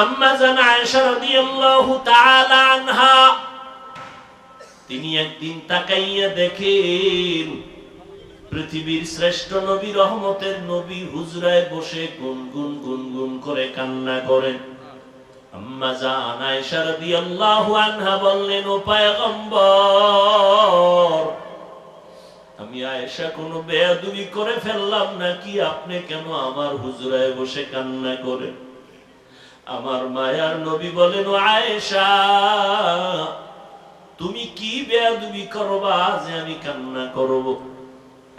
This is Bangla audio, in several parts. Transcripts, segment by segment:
আম্মা জান আয়েশা রাদিয়াল্লাহু তাআলা আনহা তিনি একদিন তাকাইয়া দেখেন পৃথিবীর শ্রেষ্ঠ নবী, রহমতের নবী হুজরায় বসে গুনগুন গুনগুন করে কান্না করেন। আম্মা জান আয়েশা রাদিয়াল্লাহু আনহা বললেন, ও পয়গম্বর, আমি আয়েশা কোনো বেয়াদবি করে ফেললাম নাকি? আপনি কেন আমার হুজরায় বসে কান্না করেন? আমার মায়ার নবী বলেন, ও আয়েশা, তুমি কি বেয়াদবি করবা যে আমি কান্না করব?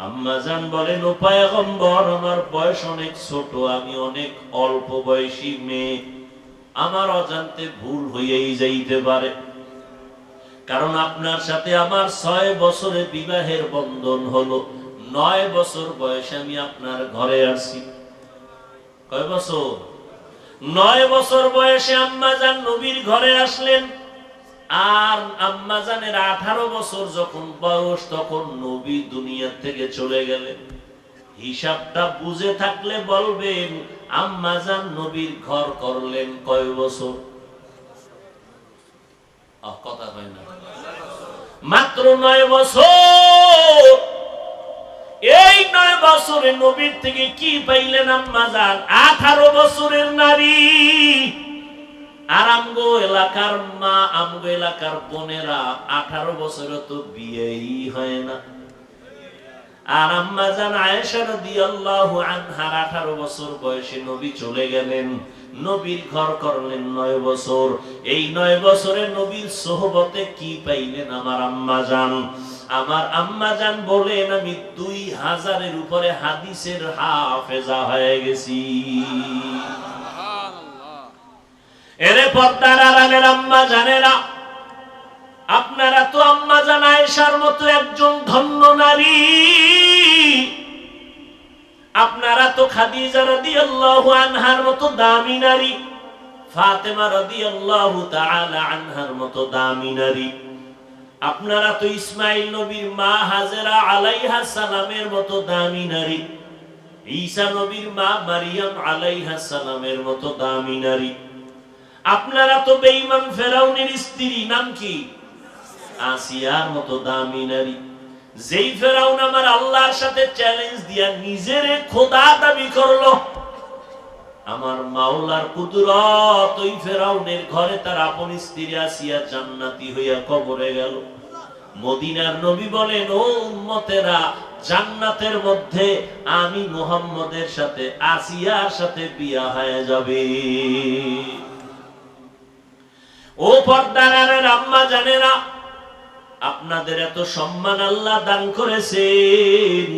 আম্মা জান বলেন, ও পয়গম্বর, আমার বয়স অনেক ছোট, আমি অনেক অল্প বয়সী মেয়ে, আমার অজান্তে ভুল হয়েই যাইতে পারে। কারণ আপনার সাথে আমার 6 বছরে বিবাহের বন্ধন হলো, 9 বছর বয়সে আমি আপনার ঘরে আসছি। কয় বছর? 9 বছর বয়সে আম্মা জান নবীর ঘরে আসলেন। আর আম্মা জানের 18 বছর যখন বয়স, তখন নবী দুনিয়া থেকে চলে গেলেন। হিসাবটা বুঝে থাকলে বলবেন, আম্মা জান নবীর ঘর করলেন কয় বছর? কথা হয় না, মাত্র 9 বছর। এই 9 বছরে নবীর থেকে কি পাইলেন আম্মা জান? 18 বছরের নারী। আর আমগো এলাকার মা, আমগো এলাকার বোনেরা 18 বছরে তো বিয়েই হয় না। আর আম্মা জান আয়েশা রাদিয়াল্লাহু আনহার 18 বছর বয়সে নবী চলে গেলেন, নবীর ঘর করলেন 9 বছর। এই 9 বছরে নবীর সোহবতে কি পাইলেন আমার আম্মা জান? আমার আম্মা জান বলেন, আমি 2000-এর উপরে হাদিসের হাফেজা হয়ে গেছি। এরে পর্দার আড়ালের আম্মা জানেরা, আপনারা তো আম্মা জান আয়েশার মতো একজন ধন্য নারী। আপনারা তো খাদিজা রাদিয়াল্লাহু আনহার মতো দামি নারী, ফাতেমা রাদিয়াল্লাহু তাআলা আনহার মতো দামি নারী। আপনারা তো ইসমাইল নবীর মা হাজেরা আলাইহা সালামের মতো দামি নারী, ঈসা নবীর মা মারিয়াম আলাইহা সালামের মতো দামি নারী। আপনারা তো বেঈমান ফেরাউনের স্ত্রী, নাম কি? আসিয়ার মতো দামি নারী। যেই ফেরাউন আমার আল্লাহর সাথে চ্যালেঞ্জ দিয়া নিজের খোদা দাবি করলো, আমার মাওলার কুদরত ওই ফেরাউনের ঘরে তার আপন স্ত্রী আসিয়া জান্নাতি হইয়া কবরে গেল। মদিনার নবী বলেন, ও উম্মতেরা, জান্নাতের মধ্যে আমি মুহাম্মদের সাথে আসিয়ার সাথে বিয়া হয়ে যাবে। ও পর্দার আড়ালের আম্মা জানেরা, আপনাদের এত সম্মান আল্লাহ দান করেছেন।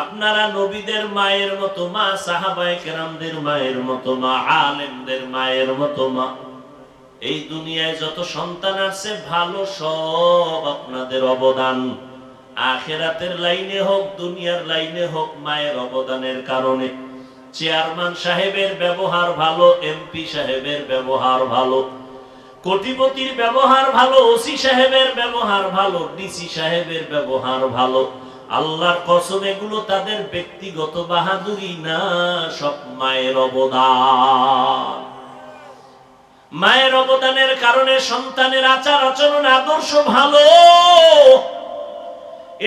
আপনারা নবীদের মায়ের মতো মা, সাহাবায়ে কেরামদের মায়ের মতো মা, আলেমদের মায়ের মতো মা। এই দুনিয়ায় যত সন্তান আছে ভালো, সব আপনাদের অবদান। আখিরাতের লাইনে হোক, দুনিয়ার লাইনে হোক, মায়ের অবদানের কারণে। চেয়ারম্যান সাহেবের ব্যবহার ভালো, এমপি সাহেবের ব্যবহার ভালো, কোটিপতির ব্যবহার ভালো, ওসি সাহেবের ব্যবহার ভালো, ডিসি সাহেবের ব্যবহার ভালো। আল্লাহর কসম, এগুলো তাদের ব্যক্তিগত বাহাদুরি না, সব মায়ের অবদান। মায়ের অবদানের কারণে সন্তানের আচার আচরণ আদর্শ ভালো।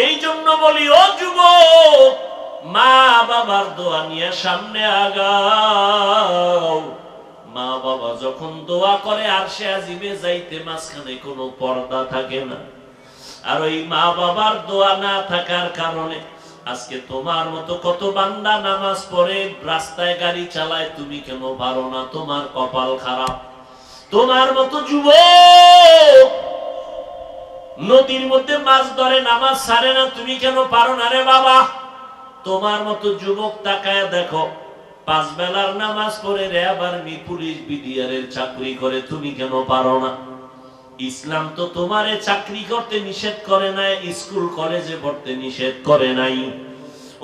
এই জন্য বলি, ও যুবক, মা বাবার দোয়া নিয়ে সামনে আগাও। মা বাবা যখন দোয়া করে আরশে আজিমে যাইতে মাঝখানে কোনো পর্দা থাকে না। আর ওই মা বাবার দোয়া না থাকার কারণে আজকে তোমার মতো কত বান্দা নামাজ পড়ে রাস্তায় গাড়ি চালায়, তুমি কেন পারো না? তোমার কপাল খারাপ। তোমার মতো যুবক নদীর মধ্যে মাছ ধরে নামাজ ছাড়ে না, তুমি কেন পারো না রে বাবা? তোমার মতো যুবক তাকায় দেখো, 5 বেলার নামাজ পড়ে র্যাব আর্মি পুলিশ বিডিআরের চাকরি করে, তুমি কেন পারো না? ইসলাম তো তোমারে চাকরি করতে নিষেধ করে নাই, স্কুল কলেজে পড়তে নিষেধ করে নাই।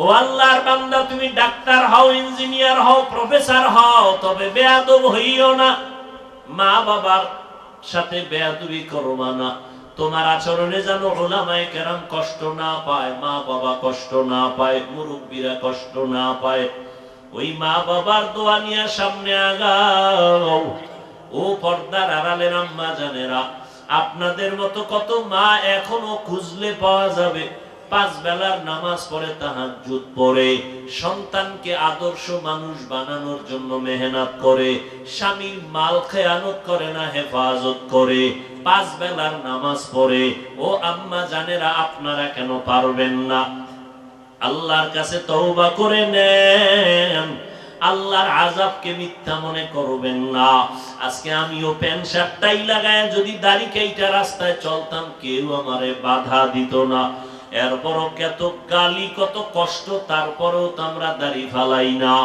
ও আল্লাহর বান্দা, তুমি ডাক্তার হও, ইঞ্জিনিয়ার হও, প্রফেসর হও, তবে বেয়াদব হইও না। মা বাবার সাথে বেয়াদবি করবা না। তোমার আচরণে যেন উলামায়ে কেরাম কষ্ট না পায়, মা বাবা কষ্ট না পায়, মুরব্বীরা কষ্ট না পায়। ওই মা বাবার দোয়া নিয়ে সামনে আগাও। ও পর্দার আড়ালের আম্মা জানেরা, আপনাদের মতো কত মা এখনো খুঁজলে পাওয়া যাবে, 5 বেলার নামাজ পড়ে, তাহাজ্জুদ পড়ে, সন্তানকে আদর্শ মানুষ বানানোর জন্য মেহনত করে, স্বামীর মাল খেয়ানত করে না, হেফাজত করে, 5 বেলার নামাজ পড়ে। ও আম্মা জানেরা, আপনারা কেন পারবেন না? আল্লাহর কাছে তওবা করে নেন, আল্লাহর আযাবকে মিথ্যা মনে করবেন না। আজকে আমিও প্যান্ট শার্টটাই লাগায় যদি দাড়ি কাইটা রাস্তায় চলতাম, কেউ আমারে বাধা দিত না। এরপরও কত গালি, কত কষ্ট, তারপরেও তো আমরা দাড়ি ফালাই না।